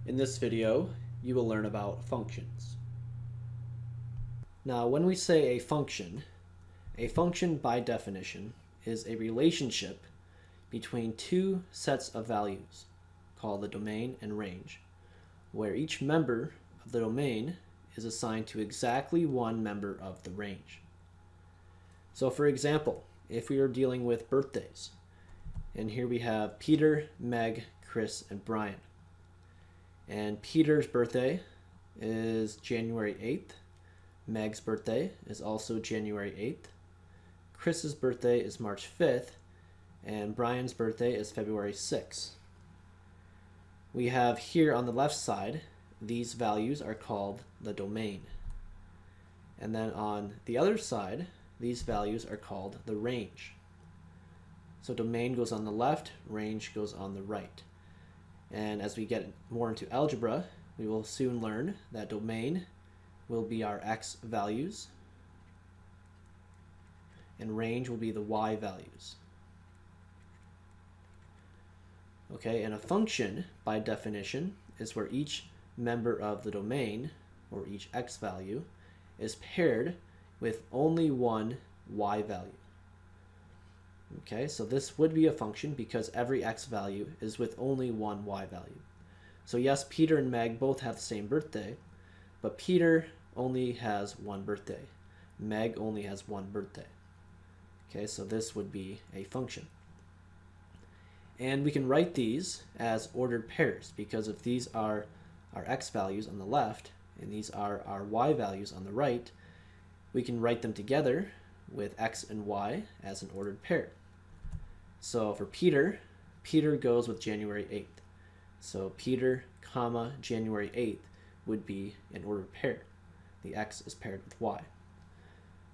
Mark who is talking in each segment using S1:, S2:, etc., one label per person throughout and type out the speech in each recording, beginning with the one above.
S1: In this video, you will learn about functions. Now, when we say a function by definition is a relationship between two sets of values called the domain and range, where each member of the domain is assigned to exactly one member of the range. So for example, if we are dealing with birthdays, and here we have Peter, Meg, Chris, and Brian. And Peter's birthday is January 8th. Meg's birthday is also January 8th. Chris's birthday is March 5th. And Brian's birthday is February 6th. We have here on the left side, these values are called the domain. And then on the other side, these values are called the range. So domain goes on the left, range goes on the right. And as we get more into algebra, we will soon learn that domain will be our x values, and range will be the y values. Okay, and a function, by definition, is where each member of the domain, or each x value, is paired with only one y value. Okay, so this would be a function because every x value is with only one y value. So yes, Peter and Meg both have the same birthday, but Peter only has one birthday. Meg only has one birthday. Okay, so this would be a function. And we can write these as ordered pairs because if these are our x values on the left and these are our y values on the right, we can write them together with x and y as an ordered pair. So for Peter, Peter goes with January 8th. So Peter, comma, January 8th would be an ordered pair. The x is paired with y.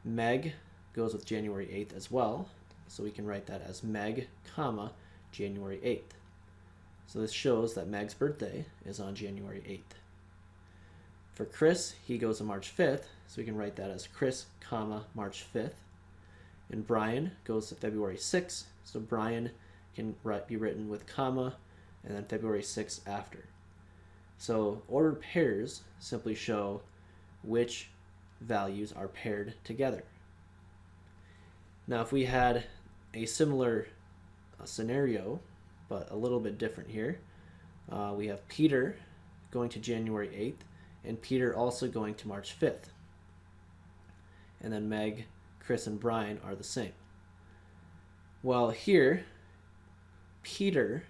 S1: Meg goes with January 8th as well. So we can write that as Meg, comma, January 8th. So this shows that Meg's birthday is on January 8th. For Chris, he goes on March 5th. So we can write that as Chris, comma, March 5th. And Brian goes to February 6th. So Brian can be written with comma and then February 6th after. So ordered pairs simply show which values are paired together. Now if we had a similar scenario, but a little bit different here, we have Peter going to January 8th and Peter also going to March 5th. And then Meg, Chris, and Brian are the same. Well, here, Peter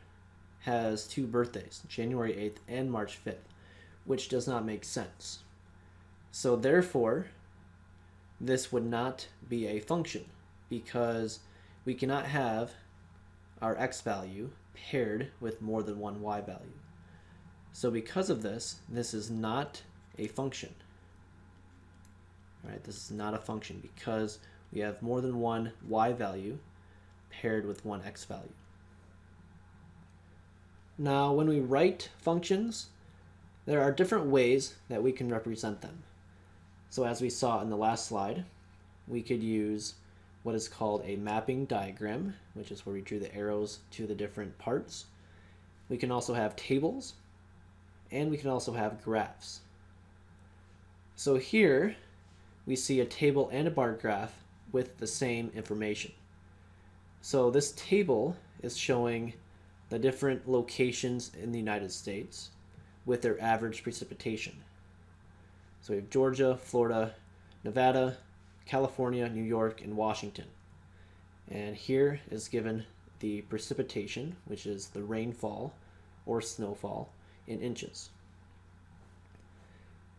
S1: has two birthdays, January 8th and March 5th, which does not make sense. So therefore, this would not be a function because we cannot have our x value paired with more than one y value. So because of this, this is not a function. All right, this is not a function because we have more than one y value paired with one x value. Now, when we write functions, there are different ways that we can represent them. So as we saw in the last slide, we could use what is called a mapping diagram, which is where we drew the arrows to the different parts. We can also have tables, and we can also have graphs. So here, we see a table and a bar graph with the same information. So this table is showing the different locations in the United States with their average precipitation. So we have Georgia, Florida, Nevada, California, New York, and Washington. And here is given the precipitation, which is the rainfall or snowfall in inches.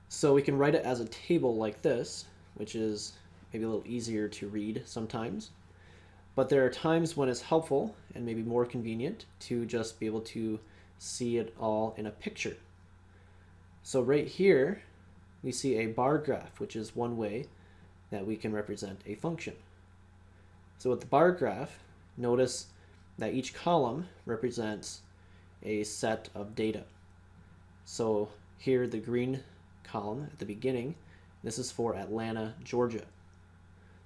S1: So we can write it as a table like this, which is maybe a little easier to read sometimes. But there are times when it's helpful and maybe more convenient to just be able to see it all in a picture. So right here, we see a bar graph, which is one way that we can represent a function. So with the bar graph, notice that each column represents a set of data. So here, the green column at the beginning, this is for Atlanta, Georgia.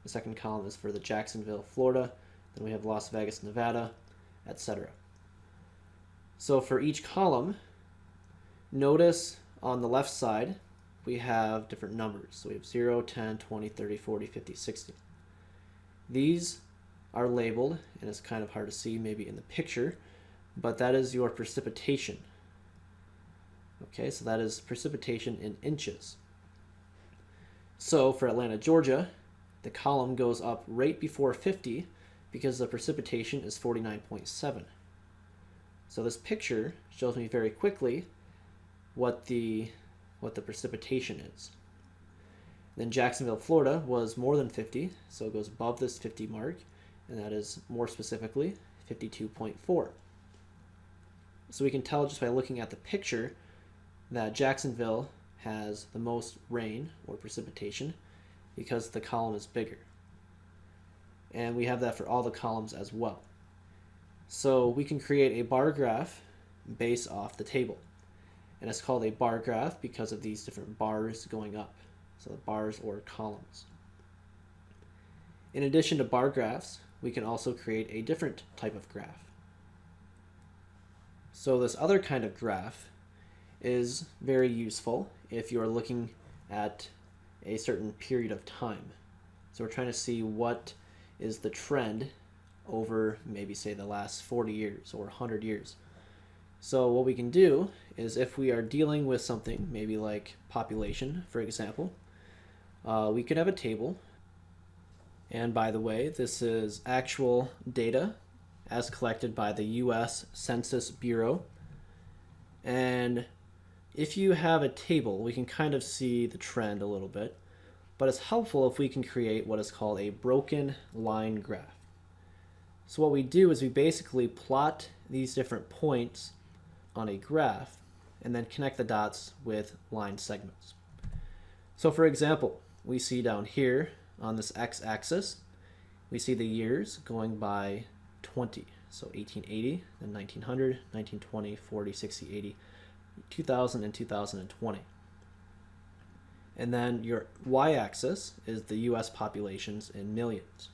S1: The second column is for the Jacksonville, Florida. Then we have Las Vegas, Nevada, etc. So for each column, Notice on the left side, we have different numbers. So we have 0, 10, 20, 30, 40, 50, 60. These are labeled, and it's kind of hard to see maybe in the picture, but that is your precipitation. Okay, so that is precipitation in inches. So for Atlanta, Georgia, the column goes up right before 50 because the precipitation is 49.7. So this picture shows me very quickly what the precipitation is. Then Jacksonville, Florida was more than 50, so it goes above this 50 mark, and that is more specifically 52.4. So we can tell just by looking at the picture that Jacksonville has the most rain or precipitation because the column is bigger. And we have that for all the columns as well. So we can create a bar graph based off the table. And it's called a bar graph because of these different bars going up. So the bars or columns. In addition to bar graphs, we can also create a different type of graph. So this other kind of graph is very useful if you are looking at a certain period of time. So we're trying to see what is the trend over maybe say the last 40 years or 100 years. So what we can do is if we are dealing with something maybe like population, for example, we could have a table. And by the way, this is actual data as collected by the US Census Bureau. And if you have a table, we can kind of see the trend a little bit, but it's helpful if we can create what is called a broken line graph. So what we do is we basically plot these different points on a graph and then connect the dots with line segments. So for example, we see down here on this x-axis, we see the years going by 20. So 1880, then 1900, 1920, 40, 60, 80, 2000, and 2020. And then your y-axis is the US populations in millions.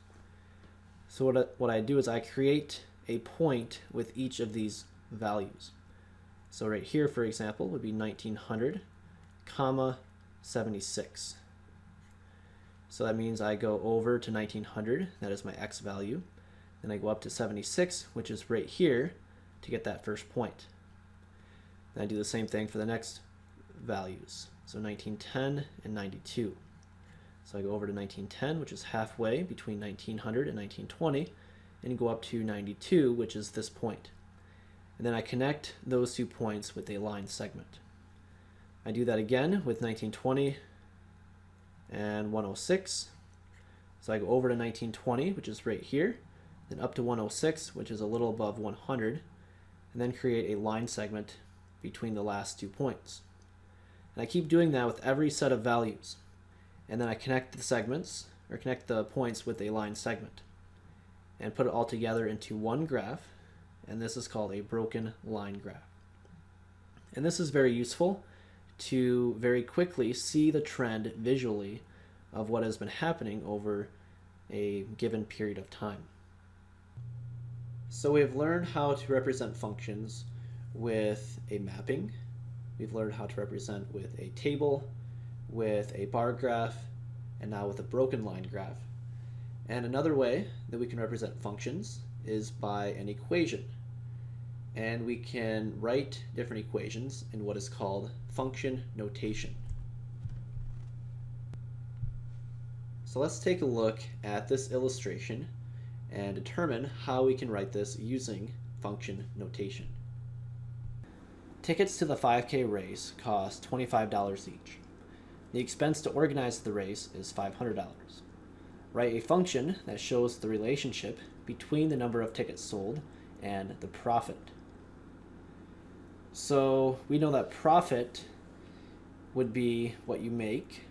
S1: So what I do is I create a point with each of these values. So right here, for example, would be 1900, comma, 76. So that means I go over to 1900, that is my x value. Then I go up to 76, which is right here, to get that first point. Then I do the same thing for the next values. So 1910 and 92. So I go over to 1910, which is halfway between 1900 and 1920, and go up to 92, which is this point. And then I connect those 2 points with a line segment. I do that again with 1920 and 106. So I go over to 1920, which is right here, then up to 106, which is a little above 100, and then create a line segment between the last 2 points. And I keep doing that with every set of values. And then I connect the segments, or connect the points with a line segment, and put it all together into one graph, and this is called a broken line graph. And this is very useful to very quickly see the trend visually of what has been happening over a given period of time. So we have learned how to represent functions with a mapping. We've learned how to represent with a table, with a bar graph, and now with a broken line graph. And another way that we can represent functions is by an equation. And we can write different equations in what is called function notation. So let's take a look at this illustration and determine how we can write this using function notation. Tickets to the 5K race cost $25 each. The expense to organize the race is $500. Write a function that shows the relationship between the number of tickets sold and the profit. So we know that profit would be what you make.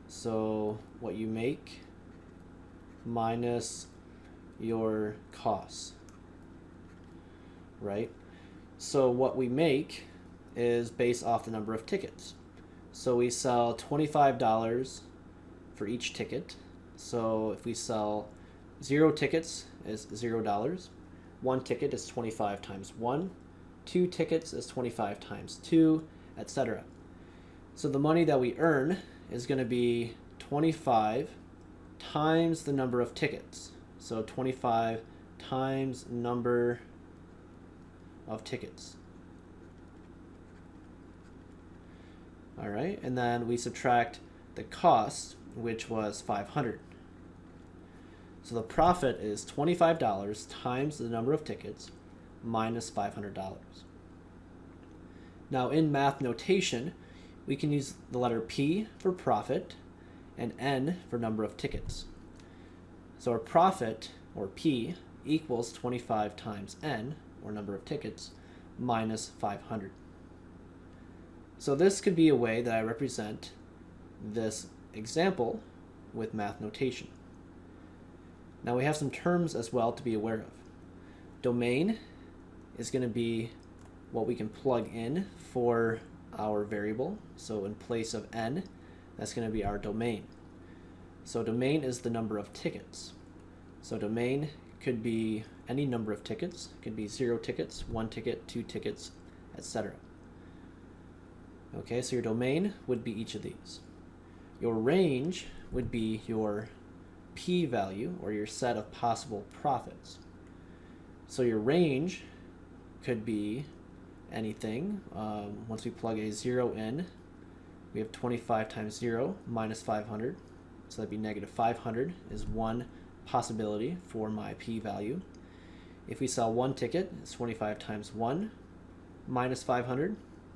S1: So what you make minus your costs, right? So what we make is based off the number of tickets. So we sell $25 for each ticket. So if we sell 0 tickets is $0. 1 ticket is 25 times 1. 2 tickets is 25 times 2, etc. So the money that we earn is going to be 25 times the number of tickets. So 25 times number of tickets. All right, and then we subtract the cost, which was 500. So the profit is $25 times the number of tickets minus $500. Now in math notation, we can use the letter P for profit and N for number of tickets. So our profit, or P, equals 25 times N, or number of tickets, minus 500. So this could be a way that I represent this example with math notation. Now we have some terms as well to be aware of. Domain is going to be what we can plug in for our variable. So in place of n, that's going to be our domain. So domain is the number of tickets. So domain could be any number of tickets. It could be 0 tickets, 1 ticket, 2 tickets, etc. Okay, so your domain would be each of these. Your range would be your p-value, or your set of possible profits. So your range could be anything. Once we plug a 0 in, we have 25 times 0 minus 500. So that'd be negative 500 is one possibility for my p-value. If we sell 1 ticket, it's 25 times 1 minus 500.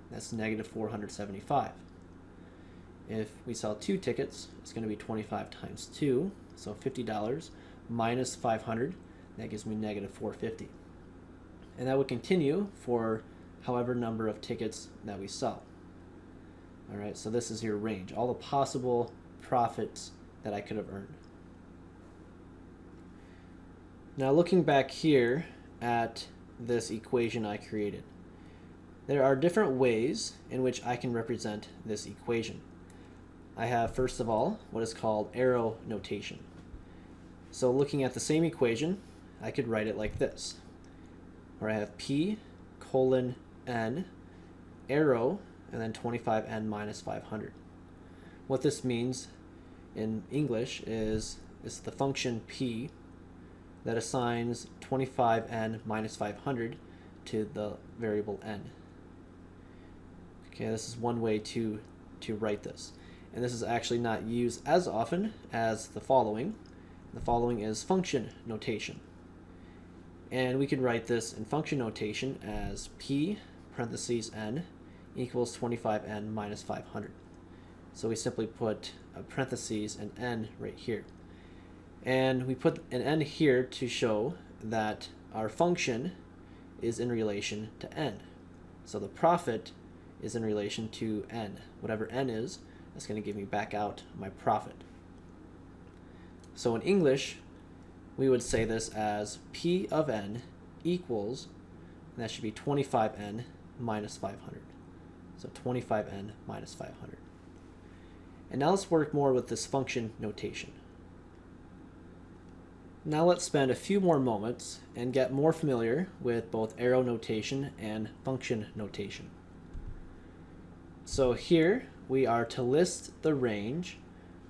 S1: That's negative 475. If we sell 2 tickets, it's going to be 25 times 2, so $50 minus 500. That gives me negative 450. And that would continue for however number of tickets that we sell. All right, so this is your range, all the possible profits that I could have earned. Now looking back here at this equation I created, there are different ways in which I can represent this equation. I have, first of all, what is called arrow notation. So looking at the same equation, I could write it like this, where I have P colon N, arrow, and then 25N minus 500. What this means in English is the function P that assigns 25N minus 500 to the variable N. Okay, this is one way to write this. And this is actually not used as often as the following. The following is function notation. And we can write this in function notation as P parentheses N equals 25N minus 500. So we simply put a parentheses and N right here. And we put an N here to show that our function is in relation to N. So the profit is in relation to N. Whatever N is, that's going to give me back out my profit. So in English, we would say this as P of N equals, and that should be 25N minus 500. So 25N minus 500. And now let's work more with this function notation. Now let's spend a few more moments and get more familiar with both arrow notation and function notation. So here we are to list the range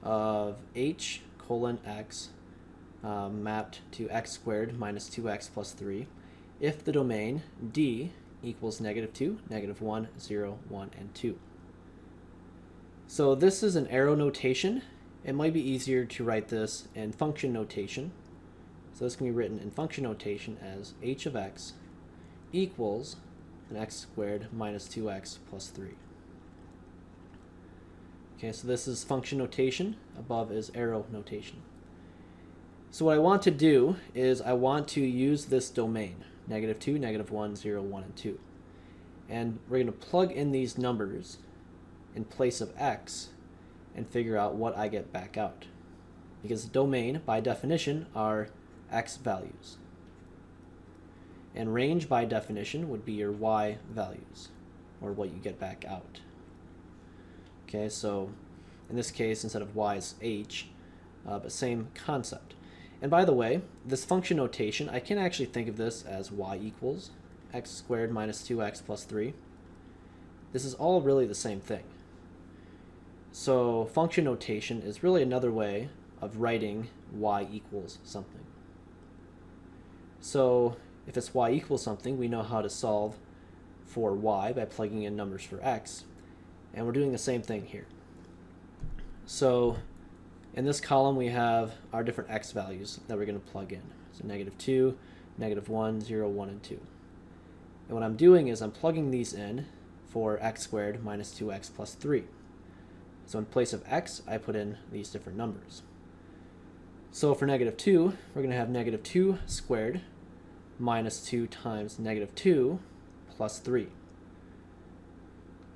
S1: of h colon x mapped to x squared minus 2x plus 3 if the domain D equals negative 2, negative 1, 0, 1, and 2. So this is an arrow notation. It might be easier to write this in function notation. So this can be written in function notation as h of x equals an x squared minus 2x plus 3. Okay, so this is function notation. Above is arrow notation. So what I want to do is I want to use this domain, negative 2, negative 1, 0, 1, and 2. And we're going to plug in these numbers in place of x and figure out what I get back out. Because the domain, by definition, are x values. And range, by definition, would be your y values, or what you get back out. Okay, so in this case, instead of y is h, but same concept. And by the way, this function notation, I can actually think of this as y equals x squared minus 2x plus 3. This is all really the same thing. So function notation is really another way of writing y equals something. So if it's y equals something, we know how to solve for y by plugging in numbers for x. And we're doing the same thing here. So in this column, we have our different x values that we're going to plug in. So -2, -1, 0, 1, and 2. And what I'm doing is I'm plugging these in for x squared minus 2x plus 3. So in place of x, I put in these different numbers. So for -2, we're going to have -2 squared minus 2 times -2 plus 3.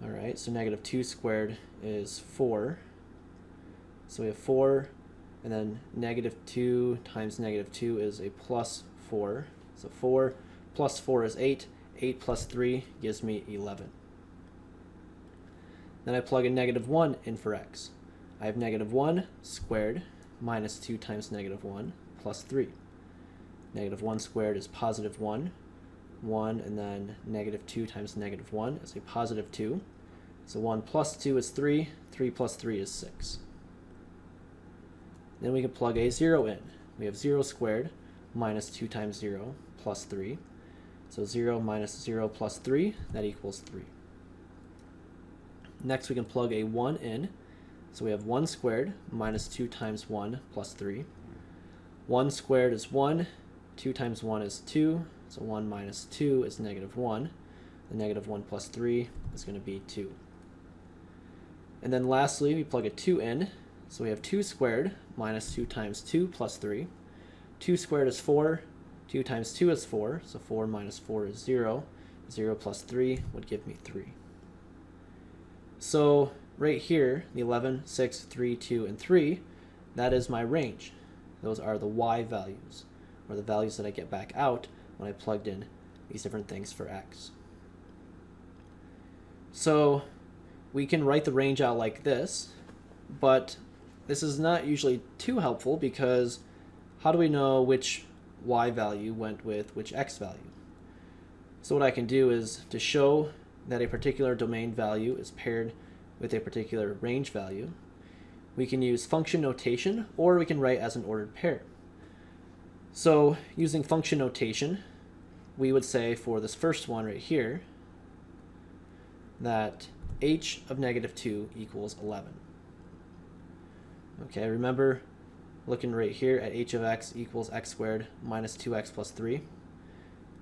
S1: All right, so -2 squared is 4. So we have 4, and then -2 times -2 is a plus 4. So 4 plus 4 is 8. 8 plus 3 gives me 11. Then I plug in -1 in for x. I have -1 squared minus 2 times -1 plus 3. -1 squared is positive 1. 1, and then -2 times -1 is a positive 2. So 1 plus 2 is 3. 3 plus 3 is 6. Then we can plug a 0 in. We have 0 squared minus 2 times 0 plus 3. So 0 minus 0 plus 3, that equals 3. Next we can plug a 1 in. So we have 1 squared minus 2 times 1 plus 3. 1 squared is 1. 2 times 1 is 2. So 1 minus 2 is -1. The -1 plus 3 is going to be 2. And then lastly, we plug a 2 in. So we have 2 squared minus 2 times 2 plus 3. 2 squared is 4. 2 times 2 is 4. So 4 minus 4 is 0. 0 plus 3 would give me 3. So right here, the 11, 6, 3, 2, and 3, that is my range. Those are the y values, or the values that I get back out when I plugged in these different things for x. So we can write the range out like this, but this is not usually too helpful because how do we know which y value went with which x value? So what I can do is to show that a particular domain value is paired with a particular range value, we can use function notation, or we can write as an ordered pair. So using function notation, we would say for this first one right here that h of -2 equals 11. Okay, remember looking right here at h of x equals x squared minus 2x plus 3.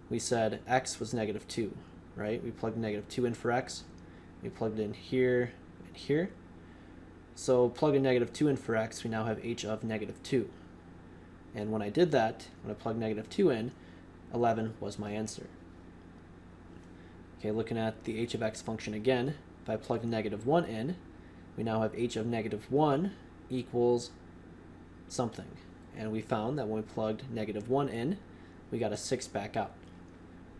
S1: We said x was -2, right? We plugged -2 in for x. We plugged in here and here. So plug in -2 in for x, we now have h of -2. And when I did that, when I plugged -2 in, 11 was my answer. Okay, looking at the h of x function again, if I plug -1 in, we now have h of -1 equals something. And we found that when we plugged -1 in, we got a 6 back out.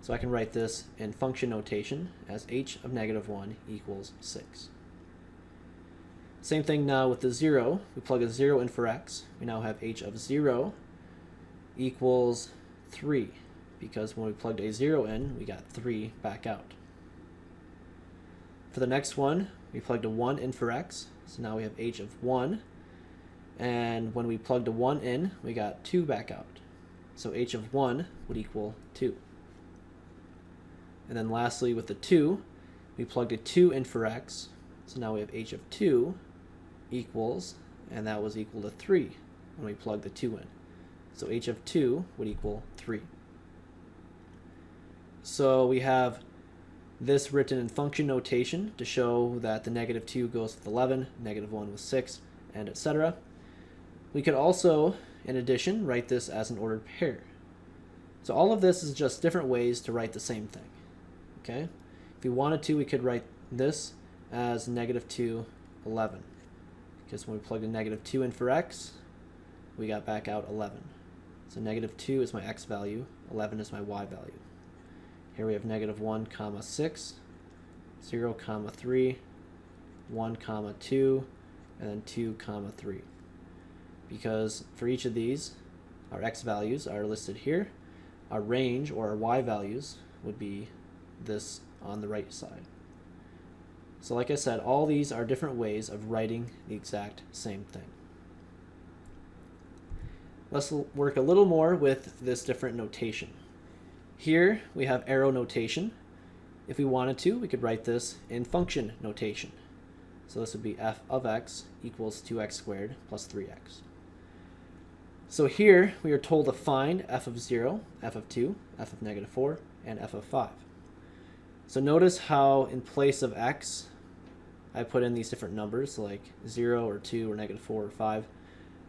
S1: So I can write this in function notation as h of -1 equals 6. Same thing now with the 0. We plug a 0 in for x. We now have h of 0 equals 3, because when we plugged a 0 in, we got 3 back out. For the next one, we plugged a 1 in for x. So now we have h of 1. And when we plugged a 1 in, we got 2 back out. So h of 1 would equal 2. And then lastly, with the 2, we plugged a 2 in for x. So now we have h of 2 equals, and that was equal to 3 when we plugged the 2 in. So h of 2 would equal 3. So we have this written in function notation to show that the -2 goes with 11, -1 with 6, and etc. We could also, in addition, write this as an ordered pair. So all of this is just different ways to write the same thing. Okay? If we wanted to, we could write this as -2, 11. Because when we plugged a -2 in for x, we got back out 11. So -2 is my x value, 11 is my y value. Here we have -1, 6, 0, 3, 1, 2, and then 2, 3. Because for each of these, our x values are listed here. Our range, or our y values, would be this on the right side. So like I said, all these are different ways of writing the exact same thing. Let's work a little more with this different notation. Here we have arrow notation. If we wanted to, we could write this in function notation. So this would be f of x equals 2x squared plus 3x. So here we are told to find f of 0, f of 2, f of negative 4, and f of 5. So notice how in place of x, I put in these different numbers like 0 or 2 or negative 4 or 5.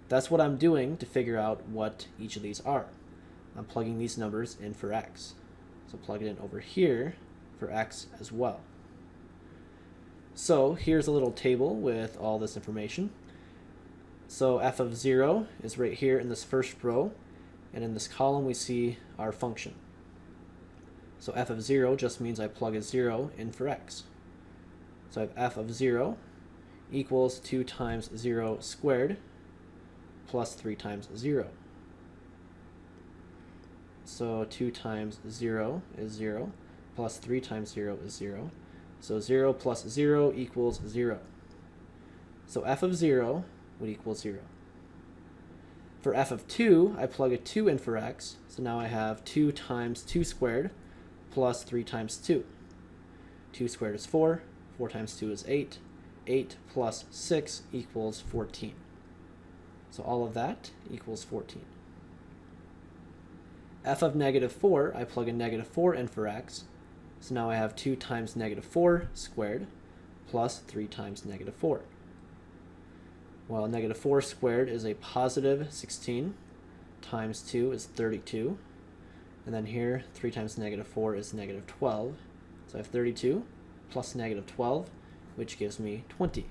S1: That's what I'm doing to figure out what each of these are. I'm plugging these numbers in for x. So plug it in over here for x as well. So here's a little table with all this information. So f of 0 is right here in this first row, and in this column we see our function. So f of 0 just means I plug a 0 in for x. So I have f of 0 equals 2 times 0 squared plus 3 times 0. So 2 times 0 is 0, plus 3 times 0 is 0. So 0 plus 0 equals 0. So f of 0 would equal 0. For f of 2, I plug a 2 in for x, so now I have 2 times 2 squared plus 3 times 2. 2 squared is 4, 4 times 2 is 8, 8 plus 6 equals 14. So all of that equals 14. F of negative 4, I plug a negative 4 in for x, so now I have 2 times negative 4 squared plus 3 times negative 4. Well, negative 4 squared is a positive 16, times 2 is 32, and then here 3 times negative 4 is negative 12, so I have 32 plus negative 12, which gives me 20.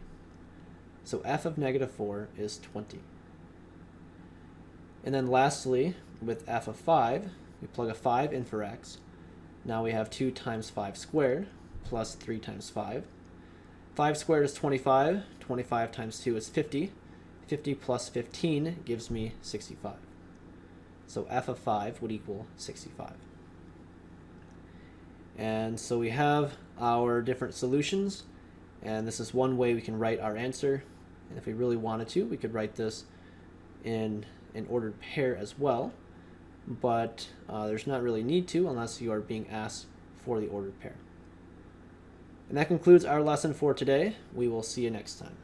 S1: So f of negative 4 is 20. And then lastly, with f of 5, we plug a 5 in for x. Now we have 2 times 5 squared plus 3 times 5. 5 squared is 25. 25 times 2 is 50. 50 plus 15 gives me 65. So f of 5 would equal 65. And so we have our different solutions, and this is one way we can write our answer. And if we really wanted to, we could write this in an ordered pair as well, but there's not really need to unless you are being asked for the ordered pair. And that concludes our lesson for today. We will see you next time.